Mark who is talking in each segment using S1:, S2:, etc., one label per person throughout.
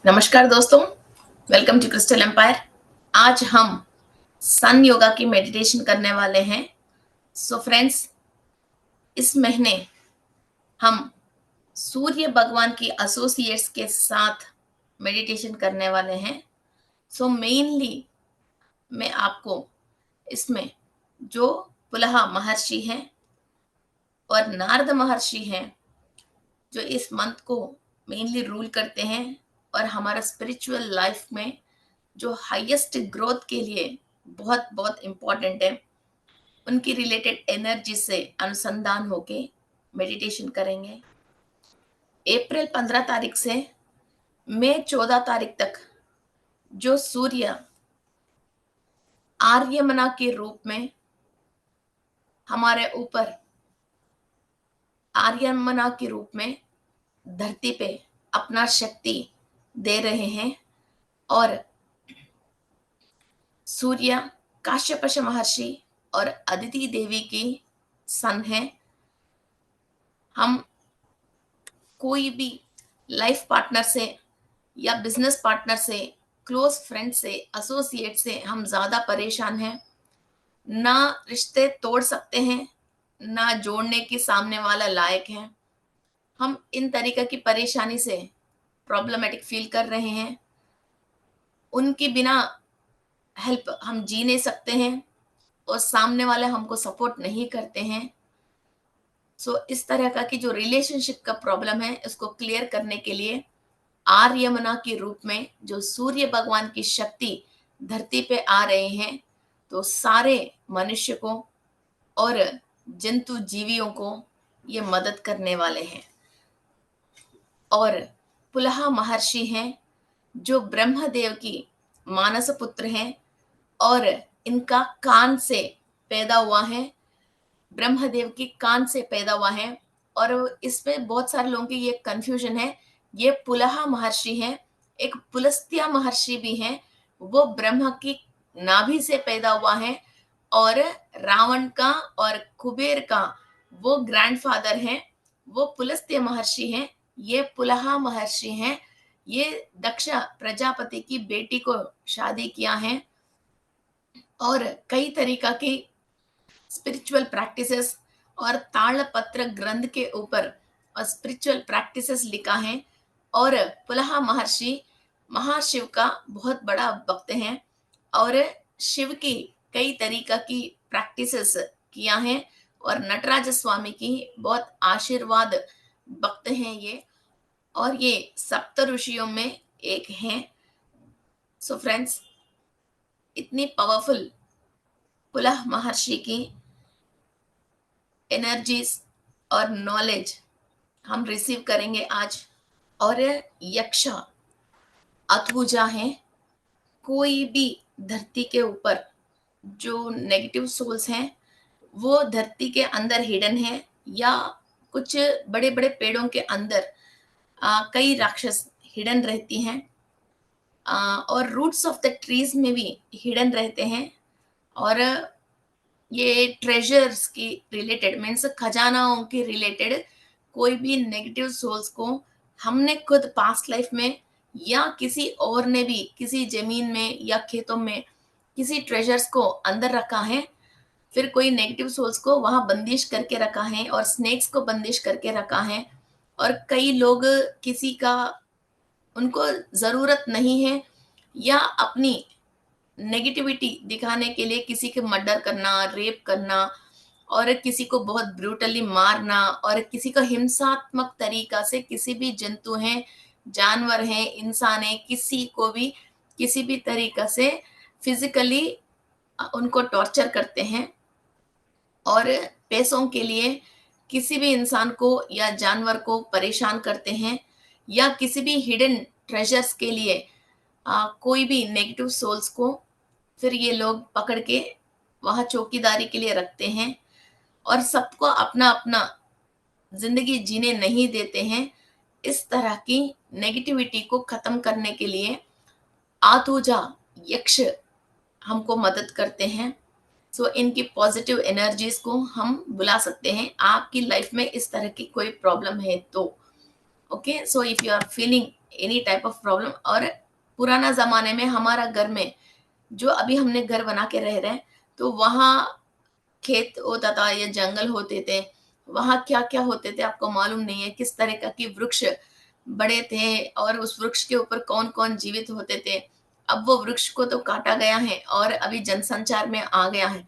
S1: नमस्कार दोस्तों, welcome to crystal empire. आज हम सन योगा की मेडिटेशन करने वाले हैं। सो फ्रेंड्स, इस महीने हम सूर्य भगवान की एसोसिएट्स के साथ मेडिटेशन करने वाले हैं। सो मेनली मैं आपको इसमें जो पुलह महर्षि हैं और नारद महर्षि हैं, जो इस मंथ को मेनली रूल करते हैं और हमारा स्पिरिचुअल लाइफ में जो हाईएस्ट ग्रोथ के लिए बहुत बहुत इम्पोर्टेंट है, उनकी रिलेटेड एनर्जी से अनुसंधान होके मेडिटेशन करेंगे। अप्रैल 15 तारीख से मई 14 तारीख तक जो सूर्य आर्यमना के रूप में हमारे ऊपर आर्यमना के रूप में धरती पे अपना शक्ति दे रहे हैं। और सूर्य काश्यप महर्षि और अदिति देवी की सन है। हम कोई भी लाइफ पार्टनर से या बिजनेस पार्टनर से, क्लोज फ्रेंड से, एसोसिएट से हम ज्यादा परेशान हैं। ना रिश्ते तोड़ सकते हैं, ना जोड़ने के सामने वाला लायक है। हम इन तरीके की परेशानी से प्रॉब्लमेटिक फील कर रहे हैं। उनके बिना हेल्प हम जी नहीं सकते हैं और सामने वाले हमको सपोर्ट नहीं करते हैं। सो इस तरह का कि जो रिलेशनशिप का प्रॉब्लम है, इसको क्लियर करने के लिए आर्यमना के रूप में जो सूर्य भगवान की शक्ति धरती पे आ रहे हैं, तो सारे मनुष्य को और जंतु जीवियों को ये मदद करने वाले हैं। और पुलह महर्षि हैं जो ब्रह्मदेव की मानस पुत्र हैं और इनका कान से पैदा हुआ है, ब्रह्मदेव की कान से पैदा हुआ है। और इसमें बहुत सारे लोगों की ये कंफ्यूजन है, ये पुलह महर्षि हैं, एक पुलस्त्य महर्षि भी हैं। वो ब्रह्मा की नाभि से पैदा हुआ है और रावण का और कुबेर का वो ग्रैंडफादर हैं, वो पुलस्त्य महर्षि हैं। ये पुलह महर्षि हैं। ये दक्ष प्रजापति की बेटी को शादी किया है और कई तरीका की स्पिरिचुअल प्रैक्टिसेस और ताड़पत्र ग्रंथ के ऊपर और स्पिरिचुअल प्रैक्टिसेस लिखा है। और पुलह महर्षि महाशिव का बहुत बड़ा भक्त हैं और शिव की कई तरीका की प्रैक्टिसेस किया है और नटराज स्वामी की बहुत आशीर्वाद भक्त हैं ये। और ये सप्त ऋषियों में एक हैं। सो फ्रेंड्स, इतनी पावरफुल पुलह महर्षि की एनर्जीज और नॉलेज हम रिसीव करेंगे आज। और यक्ष अथुजा है। कोई भी धरती के ऊपर जो नेगेटिव सोल्स हैं, वो धरती के अंदर हिडन है या कुछ बड़े बड़े पेड़ों के अंदर कई राक्षस हिडन रहती हैं और रूट्स ऑफ द ट्रीज में भी हिडन रहते हैं। और ये ट्रेजर्स की रिलेटेड मीन्स खजानाओं के रिलेटेड कोई भी नेगेटिव सोल्स को हमने खुद पास्ट लाइफ में या किसी और ने भी किसी जमीन में या खेतों में किसी ट्रेजर्स को अंदर रखा है, फिर कोई नेगेटिव सोल्स को वहां बंदिश करके रखा है और स्नेक्स को बंदिश करके रखा है। और कई लोग किसी का उनको जरूरत नहीं है या अपनी नेगेटिविटी दिखाने के लिए किसी के मर्डर करना, रेप करना और किसी को बहुत ब्रूटली मारना और किसी को हिंसात्मक तरीका से किसी भी जंतु हैं, जानवर हैं, इंसान है, किसी को भी किसी भी तरीका से फिजिकली उनको टॉर्चर करते हैं और पैसों के लिए किसी भी इंसान को या जानवर को परेशान करते हैं या किसी भी हिडन ट्रेजर्स के लिए कोई भी नेगेटिव सोल्स को फिर ये लोग पकड़ के वहां चौकीदारी के लिए रखते हैं और सबको अपना अपना जिंदगी जीने नहीं देते हैं। इस तरह की नेगेटिविटी को खत्म करने के लिए आतुजा यक्ष हमको मदद करते हैं। सो इनकी पॉजिटिव एनर्जीज को हम बुला सकते हैं आपकी लाइफ में इस तरह की कोई प्रॉब्लम है तो। Okay, so if you are feeling any type of problem. और पुराना ज़माने में हमारा घर में, जो अभी हमने घर बना के रह रहे हैं, तो वहाँ खेत होता था या जंगल होते थे, वहाँ क्या-क्या होते थे आपको मालूम नहीं है, किस तरह के वृक्ष बड़े थे और उस वृक्ष के ऊपर कौन-कौन जीवित होते थे। अब वो वृक्ष को तो काटा गया है और अभी जनसंचार में आ गया है,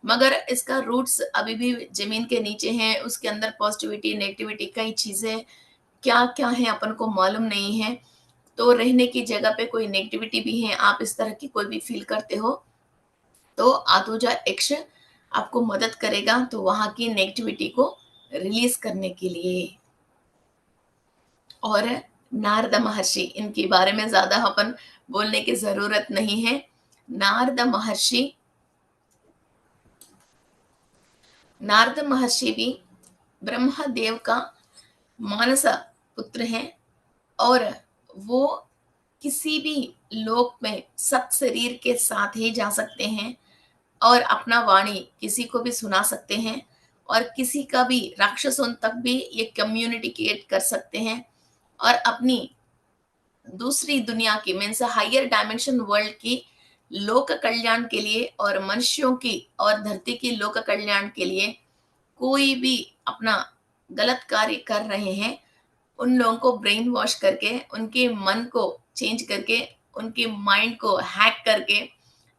S1: मगर इसका रूट्स अभी भी ज़मीन के नीचे हैं, उसके अंदर पॉज़िटिविटी, नेगेटिविटी कई चीज़ें क्या-क्या हैं अपन को मालूम नहीं है। तो रहने की जगह पे कोई नेगेटिविटी भी है, आप इस तरह की कोई भी फ़ील करते हो, तो आतुजा यक्ष आपको मदद करेगा, तो वहाँ की नेगेटिविटी को रिलीज़ करने के लिए। और नारद महर्षि, इनके बारे में ज़्यादा अपन बोलने की ज़रूरत नहीं है। नारद महर्षि नारद महर्षि भी ब्रह्मदेव का मानस पुत्र हैं और वो किसी भी लोक में सत शरीर के साथ ही जा सकते हैं और अपना वाणी किसी को भी सुना सकते हैं और किसी का भी राक्षसों तक भी ये कम्युनिकेट कर सकते हैं और अपनी दूसरी दुनिया की मीन्स हायर डायमेंशन वर्ल्ड की लोक कल्याण के लिए और मनुष्यों की और धरती की लोक कल्याण के लिए कोई भी अपना गलत कार्य कर रहे हैं, उन लोगों को ब्रेन वॉश करके, उनके मन को चेंज करके, उनके माइंड को हैक करके,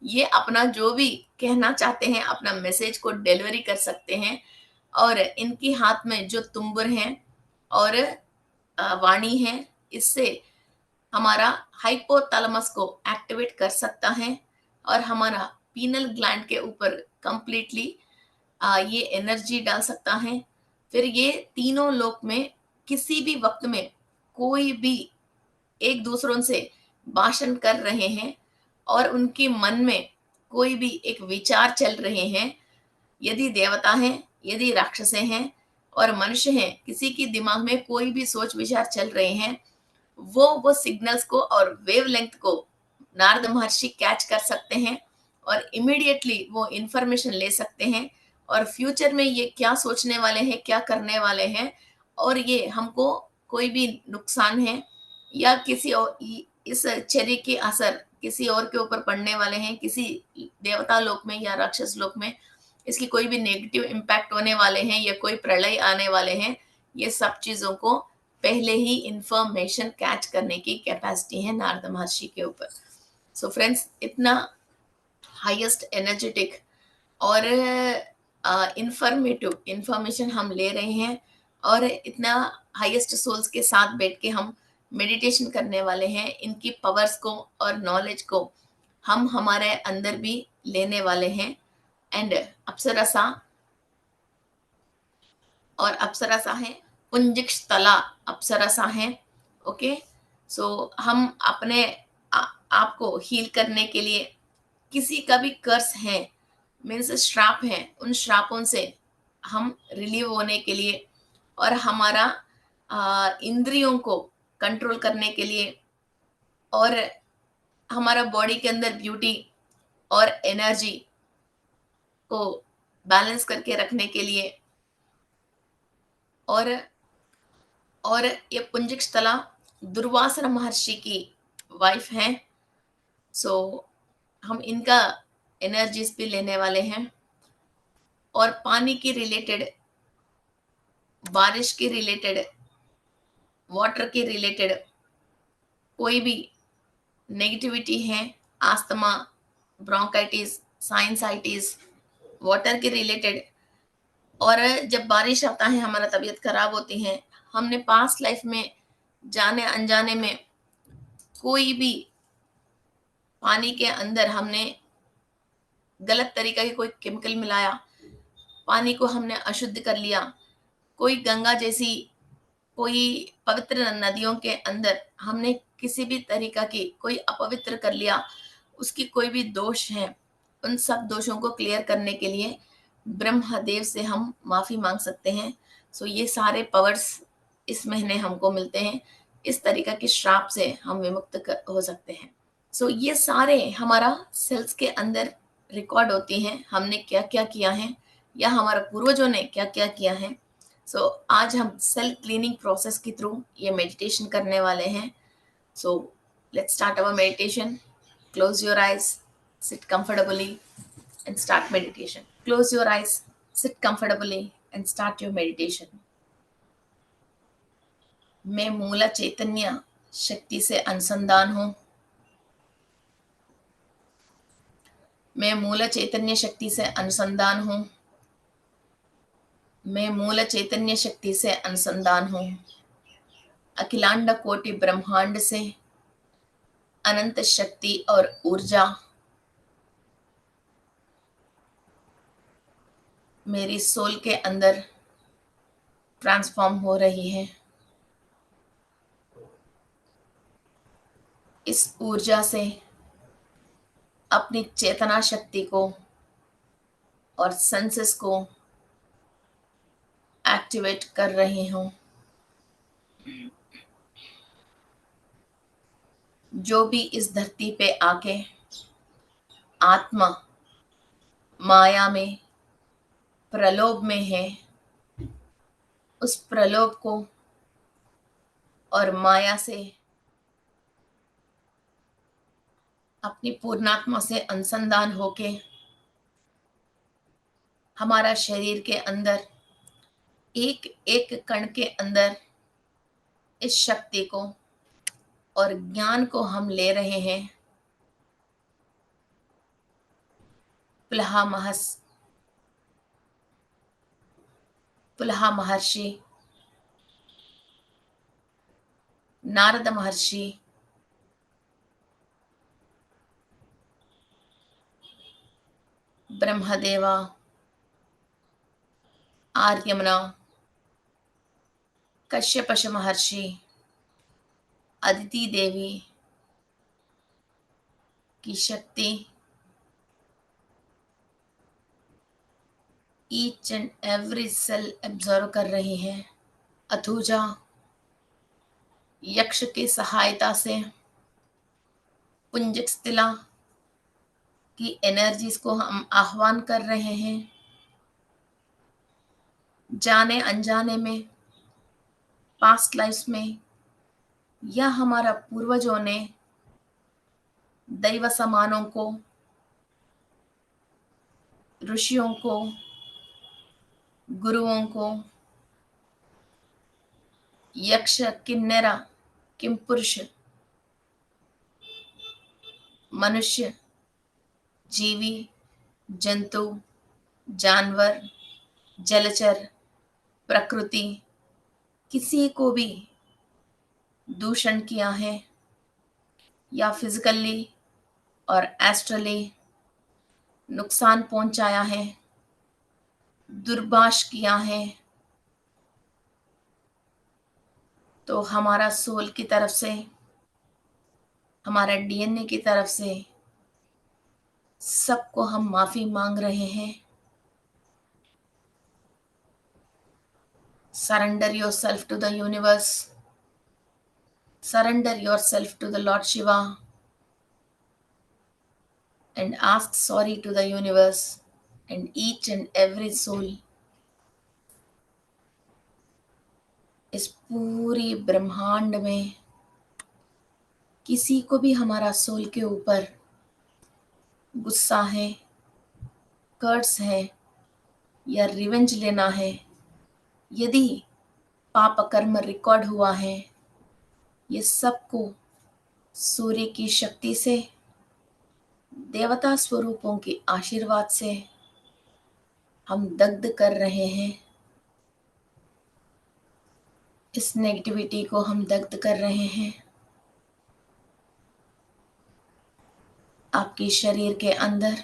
S1: ये अपना जो भी कहना चाहते हैं, अपना मैसेज को डिलीवरी कर सकते हैं। और इनके हाथ में जो तुम्बुर हैं और वाणी है, इससे हमारा हाइपोथैलेमस को एक्टिवेट कर सकता है और हमारा पीनल ग्लैंड के ऊपर कंप्लीटली ये एनर्जी डाल सकता है। फिर ये तीनों लोक में किसी भी वक्त में कोई भी एक दूसरों से भाषण कर रहे हैं और उनके मन में कोई भी एक विचार चल रहे हैं, यदि देवता हैं, यदि राक्षसे हैं और मनुष्य हैं, किसी के दिमाग में कोई भी सोच विचार चल रहे हैं, वो सिग्नल्स को और वेवलेंथ को नारद महर्षि कैच कर सकते हैं और इमीडिएटली वो इंफॉर्मेशन ले सकते हैं और फ्यूचर में ये क्या सोचने वाले हैं, क्या करने वाले हैं और ये हमको कोई भी नुकसान है या किसी और इस चर्य के असर किसी और के ऊपर पड़ने वाले हैं, किसी देवता लोक में या राक्षस लोक में इसकी कोई भी नेगेटिव इम्पैक्ट होने वाले हैं या कोई प्रलय आने वाले हैं, ये सब चीज़ों को पहले ही इंफॉर्मेशन कैच करने की कैपेसिटी है नारद महर्षि के ऊपर। सो फ्रेंड्स, इतना हाईएस्ट एनर्जेटिक और इंफॉर्मेटिव इंफॉर्मेशन हम ले रहे हैं और इतना हाईएस्ट सोल्स के साथ बैठ के हम मेडिटेशन करने वाले हैं। इनकी पावर्स को और नॉलेज को हम हमारे अंदर भी लेने वाले हैं। एंड अप्सरसा और अप्सरसा है, पुंजिक्ष्तला अप्सरसा है। ओके, सो हम अपने आप को हील करने के लिए किसी का भी कर्स है मीन्स श्राप है, उन श्रापों से हम रिलीव होने के लिए और हमारा इंद्रियों को कंट्रोल करने के लिए और हमारा बॉडी के अंदर ब्यूटी और एनर्जी को बैलेंस करके रखने के लिए और ये पुंजिक्ष्तला दुर्वासा महर्षि की वाइफ हैं। सो हम इनका एनर्जीज भी लेने वाले हैं और पानी की रिलेटेड, बारिश की रिलेटेड, वाटर की रिलेटेड कोई भी नेगेटिविटी है, आस्थमा, ब्रोंकाइटिस, साइनसाइटिस, वाटर के रिलेटेड और जब बारिश आता है हमारा तबीयत खराब होती है, हमने पास्ट लाइफ में जाने अनजाने में कोई भी पानी के अंदर हमने गलत तरीका की कोई केमिकल मिलाया, पानी को हमने अशुद्ध कर लिया, कोई गंगा जैसी कोई पवित्र नदियों के अंदर हमने किसी भी तरीका की कोई अपवित्र कर लिया, उसकी कोई भी दोष है, उन सब दोषों को क्लियर करने के लिए ब्रह्मदेव से हम माफ़ी मांग सकते हैं। सो ये सारे पावर्स इस महीने हमको मिलते हैं, इस तरीका के श्राप से हम हो सकते हैं। सो ये सारे हमारा सेल्स के अंदर रिकॉर्ड होती हैं, हमने क्या क्या किया है या हमारे पूर्वजों ने क्या क्या किया है। सो आज हम सेल क्लीनिंग प्रोसेस के थ्रू ये मेडिटेशन करने वाले हैं So let's start our meditation. Close your eyes, sit comfortably, and start meditation. Close your eyes, sit comfortably, and start your meditation. मैं मूला चैतन्य शक्ति से अनुसंधान हूँ। मैं मूल चैतन्य शक्ति से अनुसंधान हूँ। मैं मूल चैतन्य शक्ति से अनुसंधान हूँ। अखिलांड कोटि ब्रह्मांड से अनंत शक्ति और ऊर्जा मेरी सोल के अंदर ट्रांसफॉर्म हो रही है। इस ऊर्जा से अपनी चेतना शक्ति को और सेंसेस को एक्टिवेट कर रही हूँ। जो भी इस धरती पे आके आत्मा माया में प्रलोभ में है, उस प्रलोभ को और माया से अपनी पूर्णात्मा से अनुसंधान होके हमारा शरीर के अंदर एक एक कण के अंदर इस शक्ति को और ज्ञान को हम ले रहे हैं। पुलहा महर्षि, नारद महर्षि, ब्रह्मदेवा, आर्यमना, कश्यपश महर्षि, अदिति देवी की शक्ति each and every cell absorb कर रही है। अथुजा यक्ष की सहायता से पुंजक स्थिला की एनर्जीज को हम आह्वान कर रहे हैं। जाने अनजाने में, पास्ट लाइफ में या हमारा पूर्वजों ने दैव समानों को, ऋषियों को, गुरुओं को, यक्ष, किन्नरा, किमपुरुष, मनुष्य, जीवी, जंतु, जानवर, जलचर, प्रकृति, किसी को भी दूषण किया है या फिजिकली और एस्ट्रली नुकसान पहुंचाया है, दुर्भाष किया है, तो हमारा सोल की तरफ से, हमारा डीएनए की तरफ से सबको हम माफी मांग रहे हैं। Surrender yourself to the universe. Surrender yourself to the Lord Shiva and ask sorry to the universe and each and every soul. इस पूरी ब्रह्मांड में किसी को भी हमारा सोल के ऊपर गुस्सा है, कर्स है या रिवेंज लेना है, यदि पाप कर्म रिकॉर्ड हुआ है, ये सबको सूर्य की शक्ति से, देवता स्वरूपों के आशीर्वाद से हम दग्ध कर रहे हैं। इस नेगेटिविटी को हम दग्ध कर रहे हैं। आपके शरीर के अंदर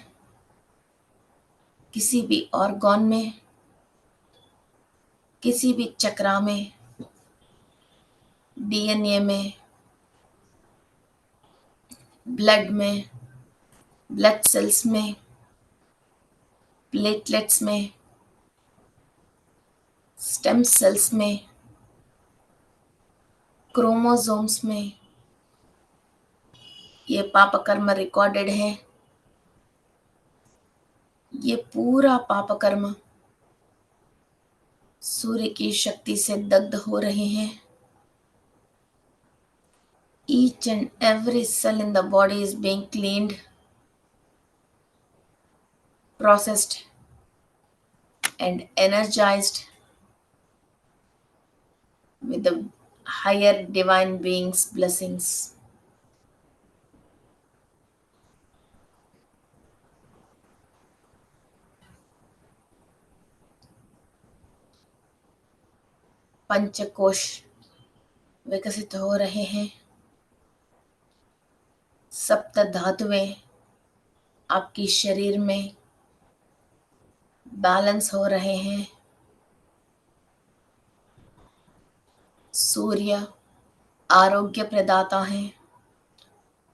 S1: किसी भी ऑर्गन में, किसी भी चक्रा में, डीएनए में, ब्लड में, ब्लड सेल्स में, प्लेटलेट्स में, स्टेम सेल्स में, क्रोमोसोम्स में ये पाप कर्म रिकॉर्डेड है। ये पूरा पाप कर्म सूर्य की शक्ति से दग्ध हो रहे हैं। Each and every cell in the body is being cleaned, processed, and energized with the higher divine beings' blessings. पंचकोश विकसित हो रहे हैं, सप्त धातुएं आपकी शरीर में बैलेंस हो रहे हैं। सूर्य आरोग्य प्रदाता है,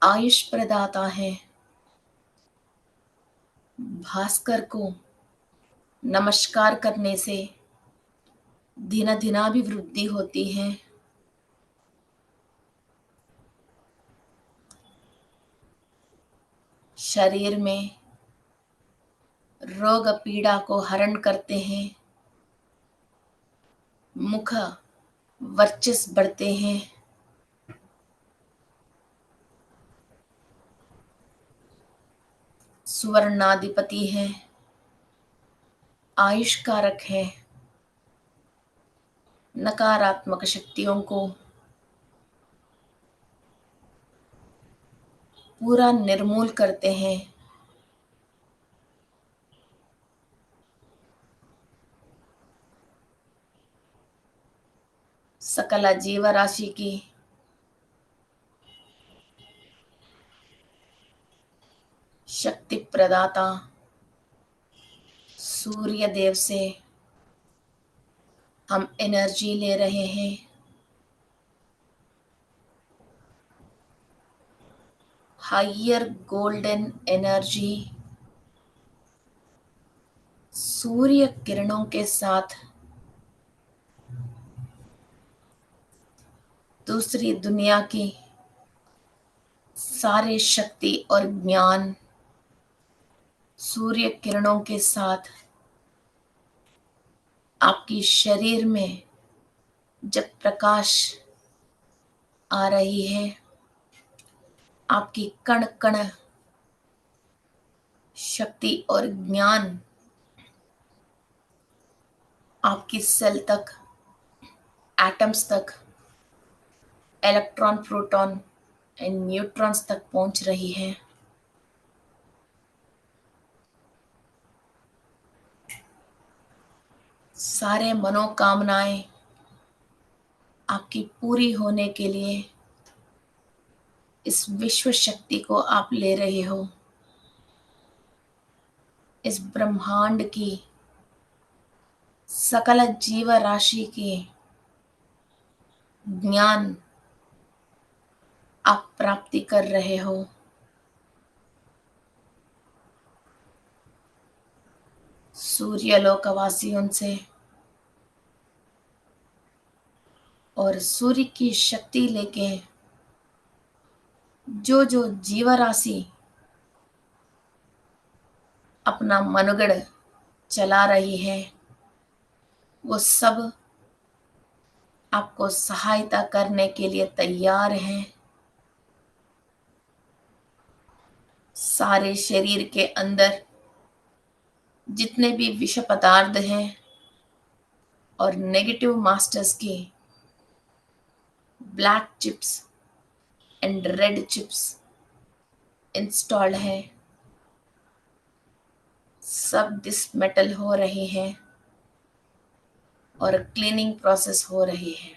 S1: आयुष प्रदाता है। भास्कर को नमस्कार करने से दिनाभिवृद्धि होती है। शरीर में रोग पीड़ा को हरण करते हैं, मुख वर्चस्व बढ़ते हैं। सुवर्णाधिपति है, आयुष कारक है, नकारात्मक शक्तियों को पूरा निर्मूल करते हैं। सकल जीव राशि की शक्ति प्रदाता सूर्य देव से हम एनर्जी ले रहे हैं। हायर गोल्डन एनर्जी सूर्य किरणों के साथ दूसरी दुनिया की सारी शक्ति और ज्ञान सूर्य किरणों के साथ आपकी शरीर में जब प्रकाश आ रही है, आपकी कण कण शक्ति और ज्ञान आपकी सेल तक, एटम्स तक, इलेक्ट्रॉन, प्रोटॉन एंड न्यूट्रॉन्स तक पहुंच रही है। सारे मनोकामनाएं आपकी पूरी होने के लिए इस विश्व शक्ति को आप ले रहे हो। इस ब्रह्मांड की सकल जीव राशि की ज्ञान आप प्राप्ति कर रहे हो। सूर्यलोकवासियों से और सूर्य की शक्ति लेके जो जो जीव राशि अपना मनोगढ़ चला रही है, वो सब आपको सहायता करने के लिए तैयार हैं। सारे शरीर के अंदर जितने भी विष पदार्थ हैं और नेगेटिव मास्टर्स की black chips and red chips installed है, सब डिसमेटल हो रहे हैं और क्लीनिंग प्रोसेस हो रही है।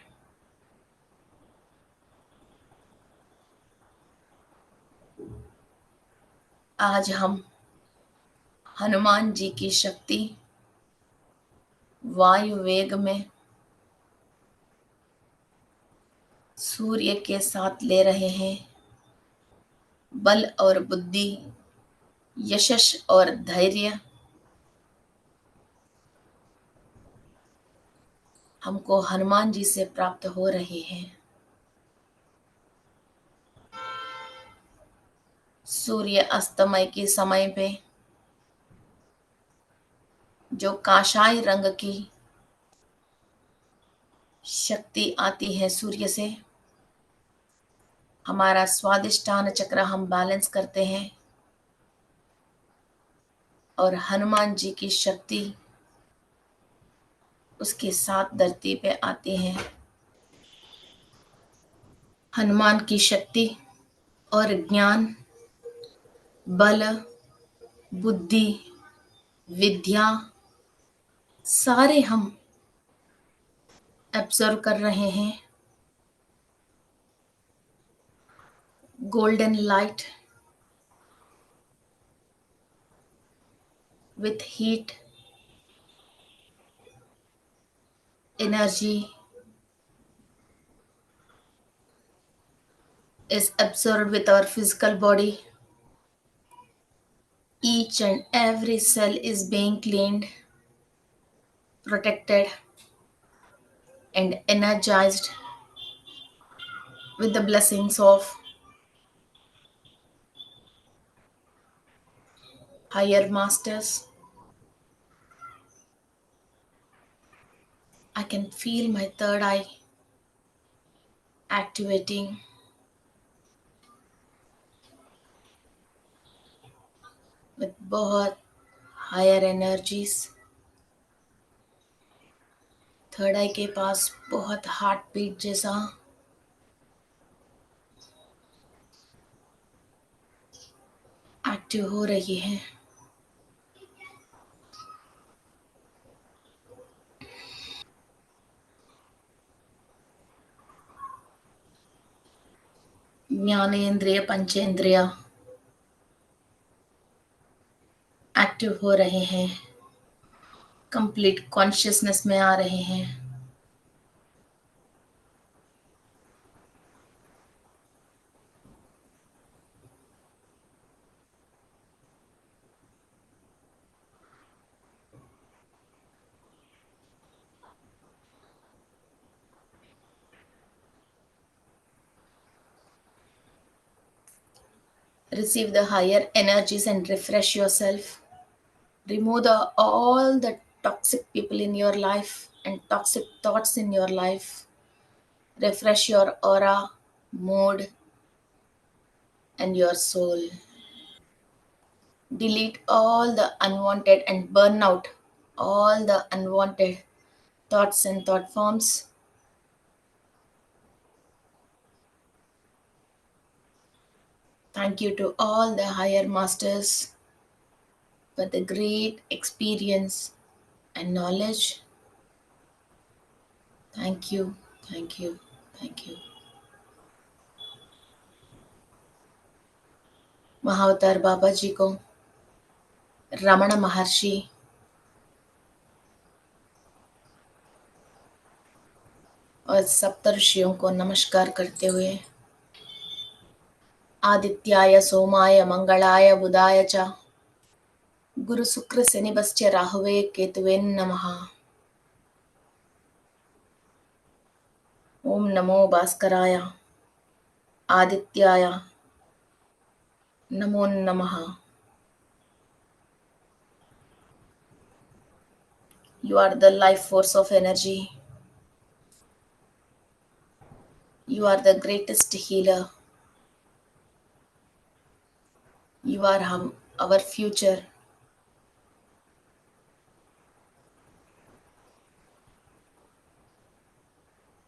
S1: आज हम हनुमान जी की शक्ति वायु वेग में सूर्य के साथ ले रहे हैं। बल और बुद्धि, यशस और धैर्य हमको हनुमान जी से प्राप्त हो रहे हैं। सूर्य अस्तमय के समय पे जो काशाई रंग की शक्ति आती है सूर्य से, हमारा स्वादिष्टान चक्र हम बैलेंस करते हैं और हनुमान जी की शक्ति उसके साथ धरती पे आती है। हनुमान की शक्ति और ज्ञान, बल, बुद्धि, विद्या सारे हम एब्जॉर्व कर रहे हैं। Golden light with heat, energy is absorbed with our physical body. Each and every cell is being cleaned, protected, and energized with the blessings of higher masters. I can feel my third eye activating with बहुत higher energies. Third आई के पास बहुत heart beat जैसा active हो रही है। ज्ञानेंद्रिय पंचेंद्रिय active हो रहे हैं, कंप्लीट कॉन्शियसनेस में आ रहे हैं। Receive the higher energies and refresh yourself. Remove all the toxic people in your life and toxic thoughts in your life. Refresh your aura, mood, and your soul. Delete all the unwanted and burn out all the unwanted thoughts and thought forms. Thank you to all the higher masters for the great experience and knowledge. Thank you, thank you, thank you. महाअवतार बाबा जी को, रमण महर्षि और सप्तर्षियों को नमस्कार करते हुए आदित्याय सोमाय मंगलाय बुधाय च गुरु शुक्र शनिभ्यश्च Rahway केतवे नमः। ओम नमो भास्कराय आदित्याय नमो नमः। You are the life force of energy. You are the greatest healer. You are our future.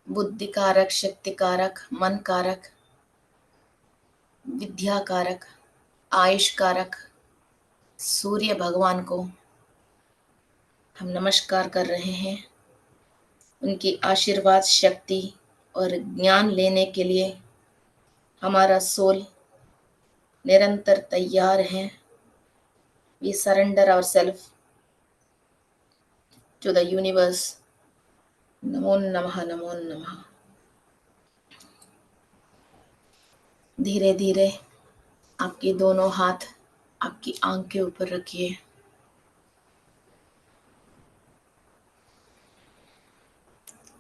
S1: बुद्धि कारक, शक्ति कारक, मन कारक, विद्या कारक, आयुष कारक सूर्य भगवान को हम नमस्कार कर रहे हैं। उनकी आशीर्वाद, शक्ति और ज्ञान लेने के लिए हमारा सोल निरंतर तैयार है। We surrender ourselves to the universe. नमो नमः, नमो नमः। धीरे धीरे आपके दोनों हाथ आपकी आंख के ऊपर रखिए।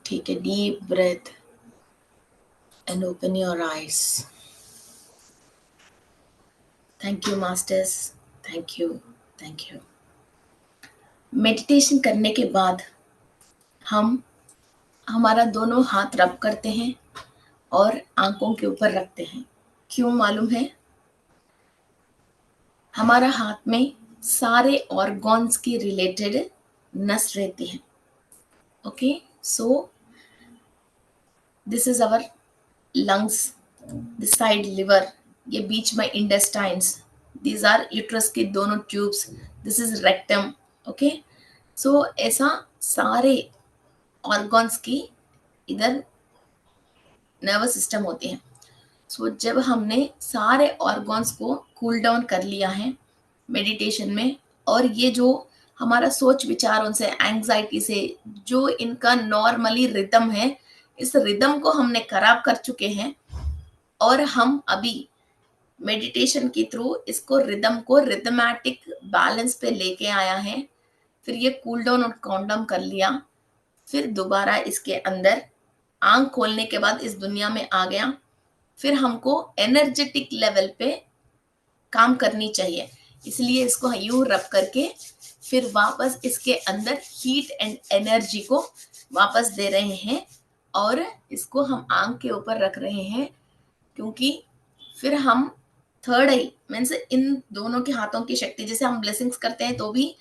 S1: Take a deep breath and open your eyes. Thank you, masters. Thank you. Thank you. Meditation करने के बाद हम हमारा दोनों हाथ रब करते हैं और आंखों के ऊपर रखते हैं। क्यों मालूम है? हमारा हाथ में सारे ऑर्गन्स के रिलेटेड नस रहती है। Okay, so this is our lungs, this side liver, ये बीच में इंटेस्टाइन्स, दीज आर यूट्रस के दोनों tubes, this is rectum. Okay, so ऐसा सारे ऑर्गन्स की इधर नर्वस सिस्टम होते हैं। सो जब हमने सारे ऑर्गन्स को कूल डाउन कर लिया है मेडिटेशन में, और ये जो हमारा सोच विचारों से, एंग्जाइटी से, जो इनका नॉर्मली रिदम है, इस रिदम को हमने खराब कर चुके हैं, और हम अभी मेडिटेशन के थ्रू इसको रिदम को रिदमैटिक बैलेंस पे लेके आया है। फिर ये कूल डाउन और काउंट डाउन कर लिया, फिर दोबारा इसके अंदर आंख खोलने के बाद इस दुनिया में आ गया। फिर हमको एनर्जेटिक लेवल पे काम करनी चाहिए, इसलिए इसको यूं रब करके फिर वापस इसके अंदर हीट एंड एनर्जी को वापस दे रहे हैं, और इसको हम आंख के ऊपर रख रहे हैं, क्योंकि फिर हम थर्ड आई मीन्स इन दोनों के हाथों की शक्ति, जैसे हम ब्लेसिंग्स करते हैं तो भी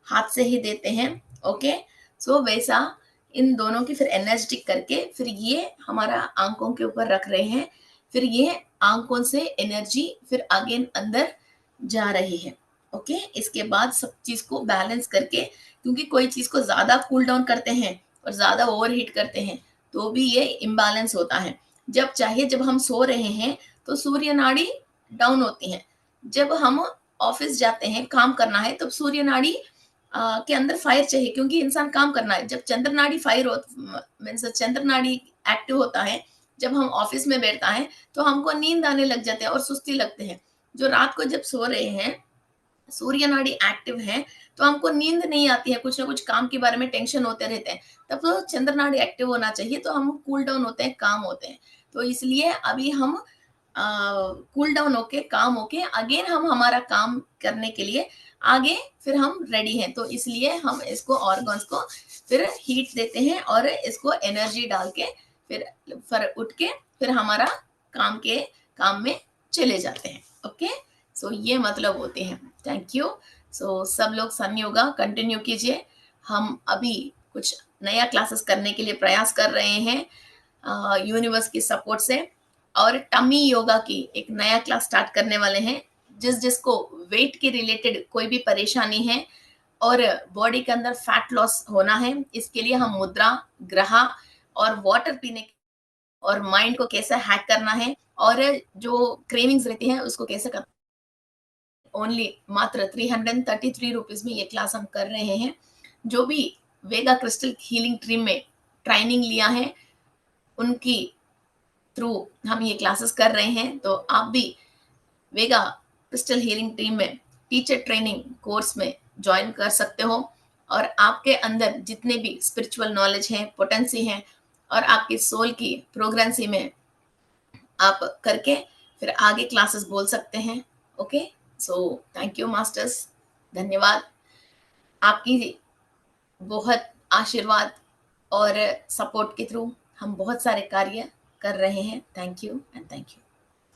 S1: हाथ से ही देते हैं। ओके, सो वैसा इन दोनों की फिर एनर्जेटिक करके फिर ये हमारा आंखों के ऊपर रख रहे हैं, फिर ये आंखों से एनर्जी फिर अगेन अंदर जा रही है। ओके, इसके बाद सब चीज को बैलेंस करके, क्योंकि कोई चीज को ज्यादा कूल डाउन करते हैं और ज्यादा ओवर हीट करते हैं तो भी ये इम्बैलेंस होता है। जब चाहे जब हम सो रहे हैं तो सूर्य नाड़ी डाउन होती है, जब हम ऑफिस जाते हैं काम करना है तब सूर्य नाड़ी के अंदर फायर चाहिए, क्योंकि इंसान काम करना है। जब चंद्र नाड़ी फायर हो मीन्स चंद्र नाड़ी एक्टिव होता है, जब हम ऑफिस में बैठता है तो हमको नींद आने लग जाते हैं और सुस्ती लगते हैं। जो रात को जब सो रहे हैं, सूर्य नाड़ी एक्टिव है, तो हमको नींद नहीं आती है, कुछ ना कुछ काम के बारे में टेंशन होते रहते हैं, तब तो चंद्र नाड़ी एक्टिव होना चाहिए, तो हम कूल डाउन होते हैं, काम होते हैं। तो इसलिए अभी हम कूल डाउन होके काम होके अगेन हम हमारा काम करने के लिए आगे फिर हम रेडी हैं, तो इसलिए हम इसको ऑर्गन्स को फिर हीट देते हैं और इसको एनर्जी डाल के फिर उठ के फिर हमारा काम में चले जाते हैं। ओके, सो ये मतलब होते हैं। Thank you. सो सब लोग सन योगा कंटिन्यू कीजिए। हम अभी कुछ नया क्लासेस करने के लिए प्रयास कर रहे हैं यूनिवर्स की सपोर्ट से, और टमी योगा की एक नया क्लास स्टार्ट करने वाले हैं। जिसको वेट के रिलेटेड कोई भी परेशानी है और बॉडी के अंदर फैट लॉस होना है, इसके लिए हम मुद्रा, ग्रहा और वाटर पीने और माइंड को कैसे हैक करना है, और जो क्रेविंग्स रहती है उसको कैसे करना, ओनली मात्र 333 रुपीज में ये क्लास हम कर रहे हैं। जो भी वेगा क्रिस्टल हीलिंग टीम में ट्रेनिंग लिया है उनकी थ्रू हम ये क्लासेस कर रहे हैं, तो आप भी वेगा क्रिस्टल हीलिंग टीम में टीचर ट्रेनिंग कोर्स में ज्वाइन कर सकते हो, और आपके अंदर जितने भी स्पिरिचुअल नॉलेज है, पोटेंसी है, और आपकी सोल की प्रोग्रेंसी में आप करके फिर आगे क्लासेस बोल सकते हैं। Okay, so thank you masters, धन्यवाद। आपकी बहुत आशीर्वाद और सपोर्ट के थ्रू हम बहुत सारे कार्य कर रहे हैं। Thank you and thank you.